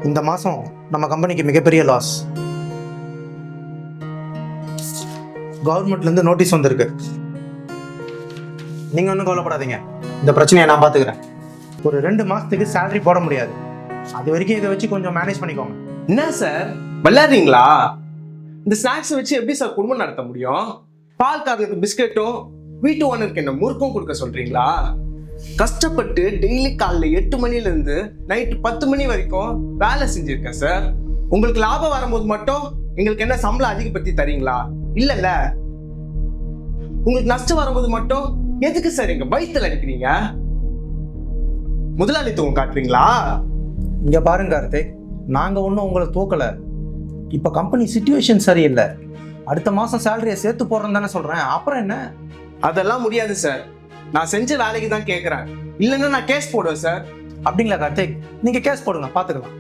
இந்த மாதம் நம்ம கம்பெனிக்கு மிகப்பெரிய லாஸ். கவர்மெண்ட்லேருந்து நோட்டீஸ் வந்திருக்கு. நீங்கள் ஒன்றும் கவலைப்படாதீங்க, இந்த பிரச்சனையை நான் பார்த்துக்கிறேன். ஒரு 2 மாதத்துக்கு சேலரி போட முடியாது. அது வரைக்கும் இதை வச்சு கொஞ்சம் மேனேஜ் பண்ணிக்கோங்க. என்ன சார் விளையாடுறீங்களா? இந்த ஸ்நாக்ஸ் வச்சு எப்படி சார் குடும்பம் நடத்த முடியும்? பால்காரனுக்கு பிஸ்கெட்டும் வீட்டு ஓனருக்கு என்ன முறுக்கும் கொடுக்க சொல்றீங்களா? கஷ்டப்பட்டு டெய்லி காலைல 8 மணில இருந்து நைட்டு 10 மணி வரைக்கும் வேலை செஞ்சிருக்கேன் சார். உங்களுக்கு லாபம் வரும்போது மட்டும் எங்களுக்கு என்ன சம்பளம் அதிகப்படுத்தி தரீங்களா? இல்லல்ல. உங்களுக்கு நஷ்டம் வரும்போது மட்டும் எதுக்கு சார் எங்க வயித்துல அடிக்கிறீங்க? முதலாளித்துவம் காட்டுறீங்களா? இங்கே பாருங்க கார்த்திக், நாங்கள் ஒன்றும் உங்களை தூக்கலை. இப்போ கம்பெனி சிச்சுவேஷன் சரியில்லை. அடுத்த மாதம் சேலரியை சேர்த்து போடுறேன்னு தானே சொல்கிறேன். அப்புறம் என்ன? அதெல்லாம் முடியாது சார். நான் செஞ்ச வேலைக்கு தான் கேட்குறேன். இல்லைன்னா நான் கேஸ் போடுவேன் சார். அப்படிங்களா கார்த்திக்? நீங்கள் கேஸ் போடுங்க, பார்த்துக்கலாம்.